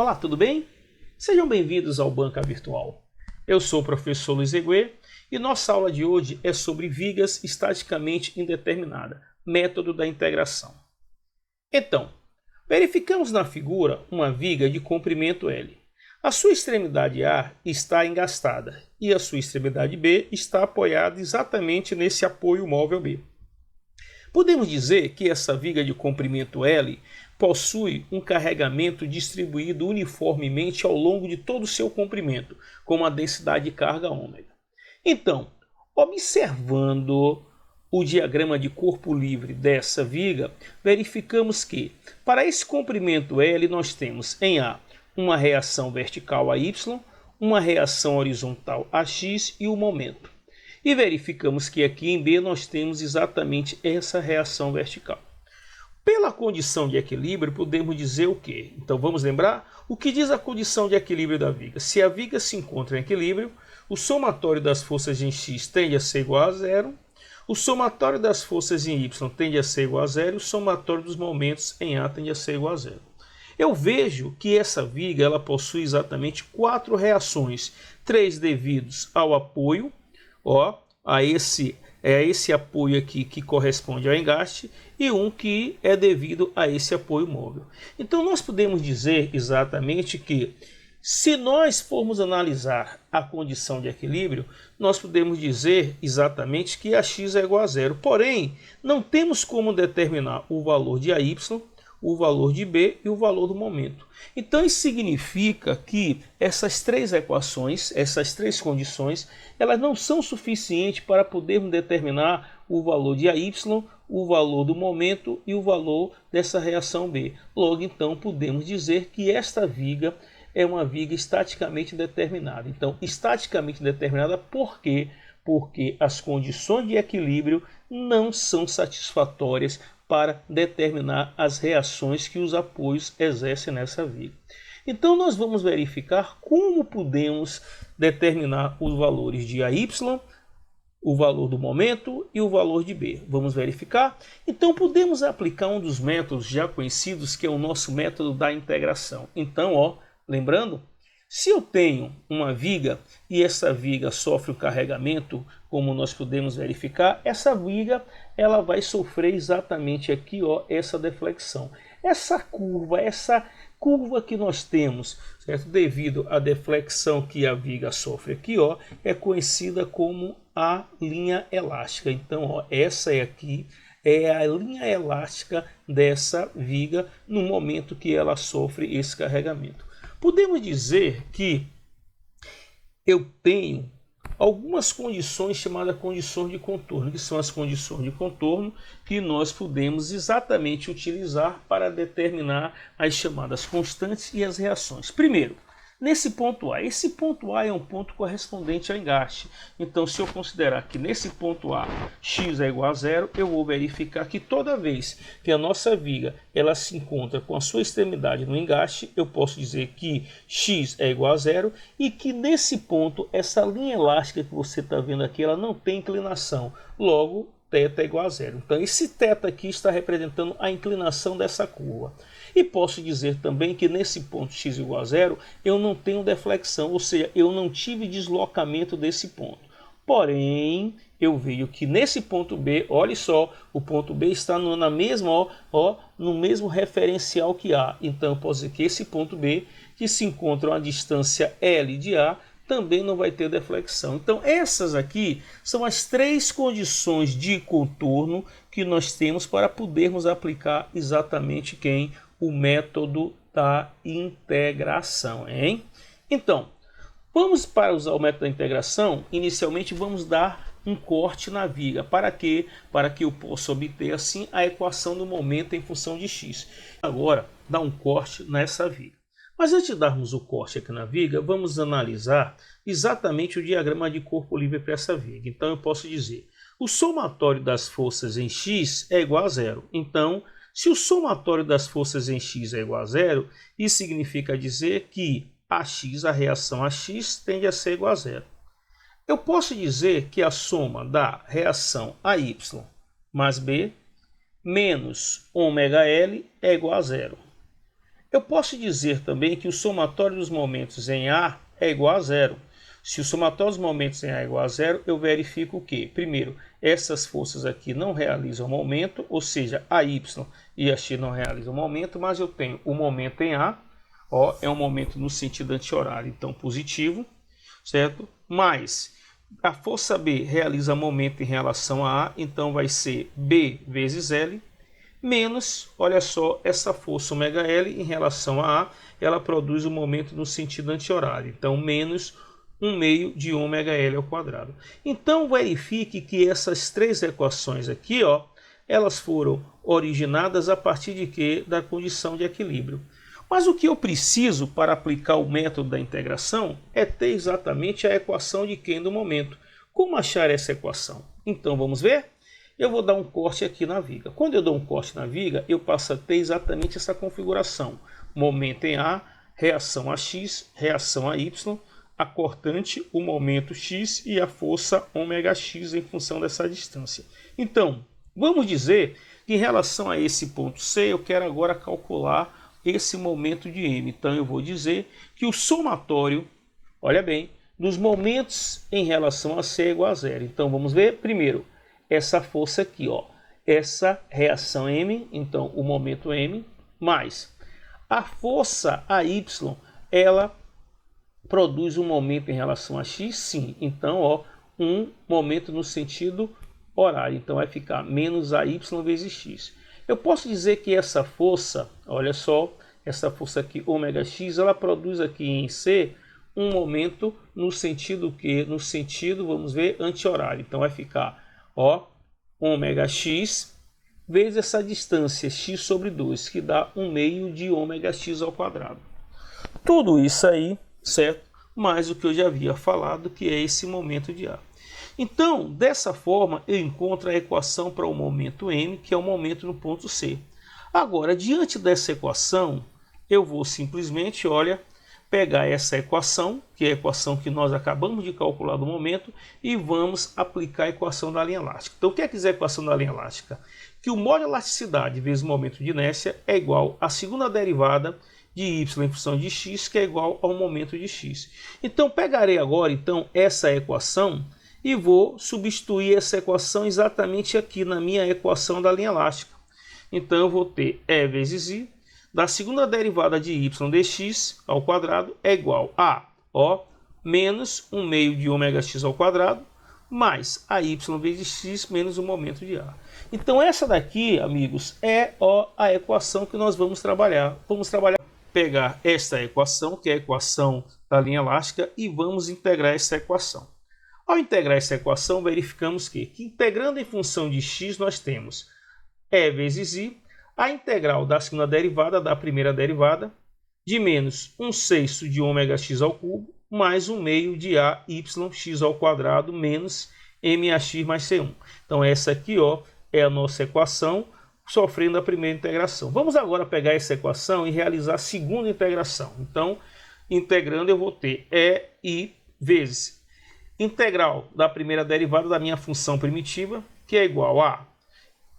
Olá, tudo bem? Sejam bem-vindos ao Banca Virtual. Eu sou o professor Luiz Eguê e nossa aula de hoje é sobre vigas estaticamente indeterminadas, método da integração. Então, verificamos na figura uma viga de comprimento L. A sua extremidade A está engastada e a sua extremidade B está apoiada exatamente nesse apoio móvel B. Podemos dizer que essa viga de comprimento L possui um carregamento distribuído uniformemente ao longo de todo o seu comprimento, com uma densidade de carga ômega. Então, observando o diagrama de corpo livre dessa viga, verificamos que, para esse comprimento L, nós temos em A uma reação vertical a Y, uma reação horizontal a X e o momento. E verificamos que aqui em B nós temos exatamente essa reação vertical. Pela condição de equilíbrio, podemos dizer o quê? Então vamos lembrar? O que diz a condição de equilíbrio da viga? Se a viga se encontra em equilíbrio, o somatório das forças em X tende a ser igual a zero, o somatório das forças em Y tende a ser igual a zero, e o somatório dos momentos em A tende a ser igual a zero. Eu vejo que essa viga ela possui exatamente 4 reações, 3 devidos ao apoio, a esse apoio aqui que corresponde ao engaste, e um que é devido a esse apoio móvel. Então nós podemos dizer exatamente que, se nós formos analisar a condição de equilíbrio, nós podemos dizer exatamente que a x é igual a zero. Porém, não temos como determinar o valor de AY, o valor de B e o valor do momento. Então isso significa que essas três equações, essas três condições, elas não são suficientes para podermos determinar o valor de AY, o valor do momento e o valor dessa reação B. Logo, então, podemos dizer que esta viga é uma viga estaticamente determinada. Então, estaticamente determinada por quê? Porque as condições de equilíbrio não são satisfatórias para determinar as reações que os apoios exercem nessa viga. Então nós vamos verificar como podemos determinar os valores de AY, o valor do momento e o valor de B. Vamos verificar? Então podemos aplicar um dos métodos já conhecidos, que é o nosso método da integração. Então, lembrando, se eu tenho uma viga e essa viga sofre o carregamento, como nós podemos verificar, essa viga ela vai sofrer exatamente aqui essa deflexão. Essa curva que nós temos, certo? Devido à deflexão que a viga sofre aqui, é conhecida como a linha elástica. Então, essa aqui é a linha elástica dessa viga no momento que ela sofre esse carregamento. Podemos dizer que eu tenho algumas condições chamadas condições de contorno, que são as condições de contorno que nós podemos exatamente utilizar para determinar as chamadas constantes e as reações. Primeiro, nesse ponto A, esse ponto A é um ponto correspondente ao engaste. Então, se eu considerar que nesse ponto A x é igual a zero, eu vou verificar que toda vez que a nossa viga ela se encontra com a sua extremidade no engaste, eu posso dizer que x é igual a zero e que nesse ponto, essa linha elástica que você está vendo aqui, ela não tem inclinação. Logo, θ é igual a zero. Então, esse θ aqui está representando a inclinação dessa curva. E posso dizer também que nesse ponto x igual a zero, eu não tenho deflexão, ou seja, eu não tive deslocamento desse ponto. Porém, eu vejo que nesse ponto B, olha só, o ponto B está na mesma, no mesmo referencial que A. Então, eu posso dizer que esse ponto B, que se encontra a uma distância L de A, também não vai ter deflexão. Então, essas aqui são as três condições de contorno que nós temos para podermos aplicar exatamente o método da integração, hein? Então, vamos para usar o método da integração. Inicialmente, vamos dar um corte na viga. Para quê? Para que eu possa obter assim a equação do momento em função de x. Agora, dá um corte nessa viga. Mas antes de darmos o corte aqui na viga, vamos analisar exatamente o diagrama de corpo livre para essa viga. Então eu posso dizer, o somatório das forças em x é igual a zero. Então, se o somatório das forças em x é igual a zero, isso significa dizer que a reação a x tende a ser igual a zero. Eu posso dizer que a soma da reação a y mais b menos ômega L é igual a zero. Eu posso dizer também que o somatório dos momentos em A é igual a zero. Se o somatório dos momentos em A é igual a zero, eu verifico o quê? Primeiro, essas forças aqui não realizam momento, ou seja, a Y e a X não realizam momento, mas eu tenho o momento em A, ó, é um momento no sentido anti-horário, então positivo, certo? Mas a força B realiza momento em relação a A, então vai ser B vezes L, menos, olha só, essa força ômega-L em relação a A, ela produz um momento no sentido anti-horário, então menos 1 meio de ômega-L ao quadrado. Então verifique que essas três equações aqui, ó, elas foram originadas a partir de quê? Da condição de equilíbrio. Mas o que eu preciso para aplicar o método da integração é ter exatamente a equação de quem do momento. Como achar essa equação? Então vamos ver? Eu vou dar um corte aqui na viga. Quando eu dou um corte na viga, eu passo a ter exatamente essa configuração. Momento em A, reação a X, reação a Y, a cortante, o momento X e a força ômega-X em função dessa distância. Então, vamos dizer que em relação a esse ponto C, eu quero agora calcular esse momento de M. Então, eu vou dizer que o somatório, olha bem, dos momentos em relação a C é igual a zero. Então, vamos ver primeiro essa força aqui, ó, essa reação M, então o momento M, mais a força AY, ela produz um momento em relação a X, sim. Então, ó, um momento no sentido horário. Então, vai ficar menos AY vezes X. Eu posso dizer que essa força, olha só, essa força aqui, ômega X, ela produz aqui em C um momento no sentido que? No sentido, vamos ver, anti-horário. Então, vai ficar, ó, ômega X vezes essa distância, X sobre 2, que dá 1 meio de ômega X ao quadrado. Tudo isso aí, certo? Mais o que eu já havia falado, que é esse momento de A. Então, dessa forma, eu encontro a equação para o momento M, que é o momento no ponto C. Agora, diante dessa equação, eu vou simplesmente, olha, pegar essa equação, que é a equação que nós acabamos de calcular do momento, e vamos aplicar a equação da linha elástica. Então, o que é a equação da linha elástica? Que o módulo de elasticidade vezes o momento de inércia é igual à segunda derivada de y em função de x, que é igual ao momento de x. Então, pegarei agora essa equação e vou substituir essa equação exatamente aqui na minha equação da linha elástica. Então, eu vou ter E vezes I da segunda derivada de y dx ao quadrado é igual a, ó, menos 1 meio de ômega x ao quadrado, mais a y vezes x menos o momento de A. Então, essa daqui, amigos, é, ó, a equação que nós vamos trabalhar. Pegar esta equação, que é a equação da linha elástica, e vamos integrar essa equação. Ao integrar essa equação, verificamos que integrando em função de x, nós temos E vezes I, a integral da segunda derivada da primeira derivada, de menos 1/6 de ômega x ao cubo, mais 1 meio de AYX ao quadrado, menos MAX mais C1. Então, essa aqui, ó, é a nossa equação, sofrendo a primeira integração. Vamos agora pegar essa equação e realizar a segunda integração. Então, integrando, eu vou ter EI vezes integral da primeira derivada da minha função primitiva, que é igual a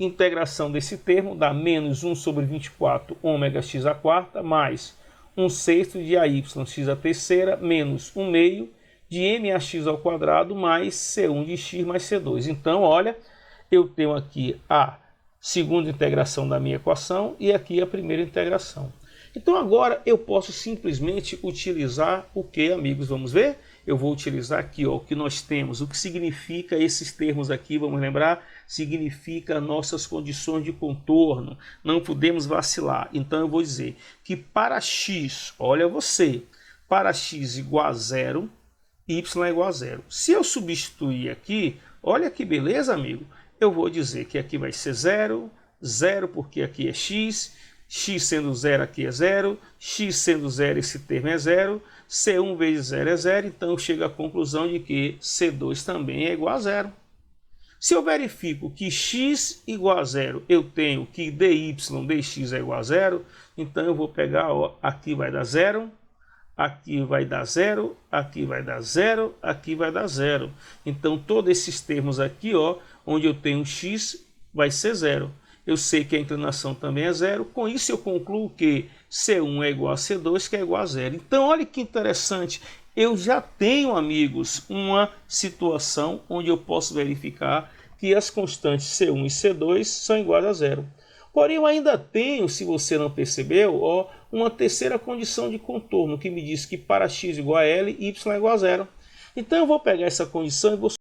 integração desse termo, dá menos 1 sobre 24 ômega x à quarta, mais 1/6 de AYX à terceira, menos 1 meio de MAX ao quadrado, mais C1 de x mais C2. Então, olha, eu tenho aqui a segunda integração da minha equação e aqui a primeira integração. Então agora eu posso simplesmente utilizar o que, amigos? Vamos ver? Eu vou utilizar aqui, ó, o que nós temos, o que significa esses termos aqui, vamos lembrar? Significa nossas condições de contorno, não podemos vacilar. Então eu vou dizer que para x, olha você, para x igual a zero, y é igual a zero. Se eu substituir aqui, olha que beleza, amigo, eu vou dizer que aqui vai ser 0, 0 porque aqui é x, x sendo 0 aqui é 0, x sendo 0 esse termo é 0, C1 vezes 0 é 0, então eu chego à conclusão de que C2 também é igual a 0. Se eu verifico que x igual a 0, eu tenho que dy dx é igual a 0, então eu vou pegar, ó, aqui vai dar 0, aqui vai dar 0, aqui vai dar 0, aqui vai dar 0. Então todos esses termos aqui, ó, onde eu tenho x, vai ser 0. Eu sei que a inclinação também é zero. Com isso eu concluo que C1 é igual a C2, que é igual a zero. Então olha que interessante. Eu já tenho, amigos, uma situação onde eu posso verificar que as constantes C1 e C2 são iguais a zero. Porém, eu ainda tenho, se você não percebeu, ó, uma terceira condição de contorno, que me diz que para x igual a L, y é igual a zero. Então eu vou pegar essa condição e vou